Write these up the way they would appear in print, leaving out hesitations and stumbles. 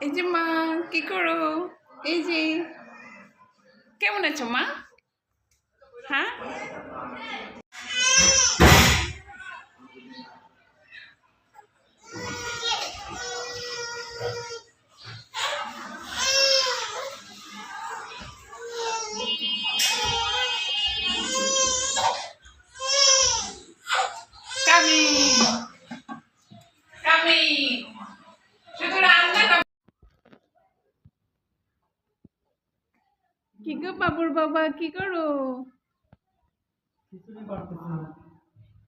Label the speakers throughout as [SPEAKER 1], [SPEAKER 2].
[SPEAKER 1] এই যে মা, কি করো? এই যে, কেমন আছো মা? হ্যাঁ, কামি কামি শুধু রান্না না। কি গো বাবুর বাবা, কি করো?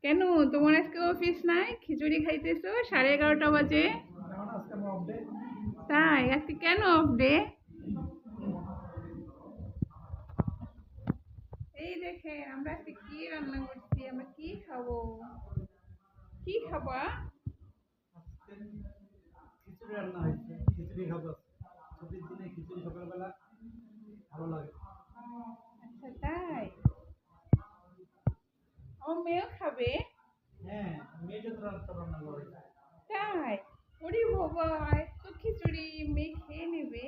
[SPEAKER 1] কেন, তোমার আজকে অফিস নাই? খিচুড়ি খাইতেছো 11:30 বাজে। তাই আজকে কেন অফ ডে? এই দেখে আমরা আজকে কি রান্না করছি, আমরা কি খাবো? কি খাবা?
[SPEAKER 2] খিচুড়ি রান্না হয়েছে, খিচুড়ি খাবো। ছুটির দিনে খিচুড়ি সকালবেলা ভালো লাগে।
[SPEAKER 1] আচ্ছা তাই, আমার মেয়েও খাবে।
[SPEAKER 2] হ্যাঁ, মেয়ে যত রান্না করে।
[SPEAKER 1] তাই, ওরে বাবা, এত খিচুড়ি মেয়ে খেয়ে নেবে?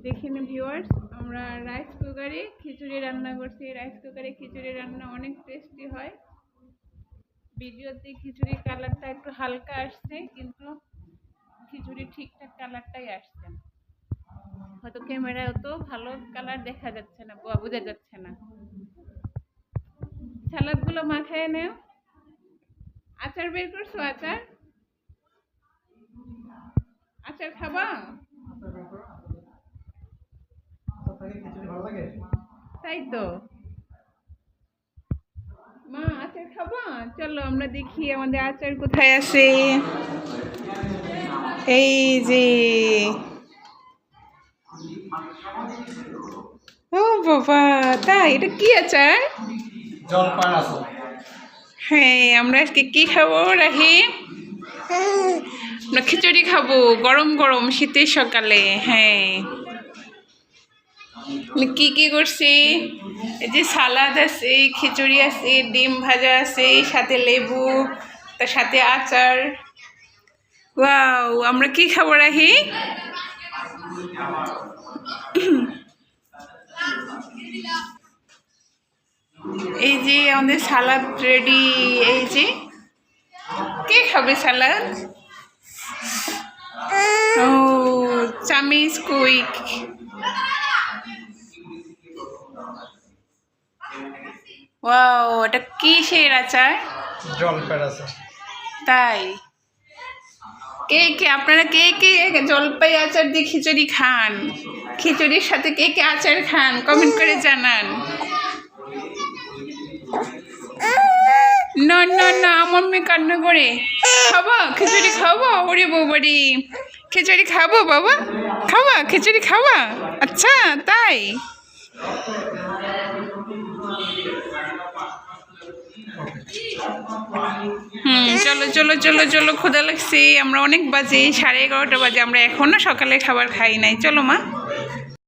[SPEAKER 1] দেখে নি ভিউয়ার্স, আমরা রাইস কুকারে খিচুড়ি রান্না করছি। রাইস কুকারে খিচুড়ি রান্না অনেক টেস্টি হয়। ভিডিওতে খিচুড়ির কালারটা একটু হালকা আসছে, কিন্তু খিচুড়ি ঠিকঠাক কালারটাই আসছে না। হয়তো ক্যামেরায় অত ভালো কালার দেখা যাচ্ছে না, বোঝা যাচ্ছে না। সালাদগুলো মাখায় নেও। আচার বের করছো? আচার আচার খাবা?
[SPEAKER 2] খিচুড়ি ভালো লাগে।
[SPEAKER 1] তাই তো মা, আচার খাবা? চলো আমরা দেখি আমাদের আচার কোথায় আছে। এই যে, ও বাবা, তাই এটা কি আচার?
[SPEAKER 2] জলপান আছে।
[SPEAKER 1] হ্যাঁ, আমরা আজকে কি খাবো রাহি? আমরা খিচুড়ি খাবো গরম গরম শীতের সকালে। হ্যাঁ, কি কি করছি? এই যে সালাদ আছে, খিচুড়ি আছে, ডিম ভাজা আছে, সাথে লেবু, তার সাথে আচার। ওয়াও, আমরা কি খাবো রাহি? এই যে আমাদের সালাদ রেডি। এই যে, কে খাবে সালাদ? ও, চামিজ কুইক। ওয়াও, এটা কিসের আচার?
[SPEAKER 2] জলপান আছে।
[SPEAKER 1] তাই, কে কে আপনারা কে কে জলপাই আচার দিয়ে খিচুড়ি খান? খিচুড়ির সাথে কে কে আচার খান কমেন্ট করে জানান। না না না, আমার মেয়ে কান্না করে। খাবা খিচুড়ি? খাবো? ওরে বাবারি, খিচুড়ি খাবো বাবা? খাবা খিচুড়ি খাবা? আচ্ছা তাই, চলো চলো চলো চলো, ক্ষুধা লাগছে। আমরা অনেক বাজে, 11:30 বাজে, আমরা এখনো সকালে খাবার খাই নাই। চলো মা।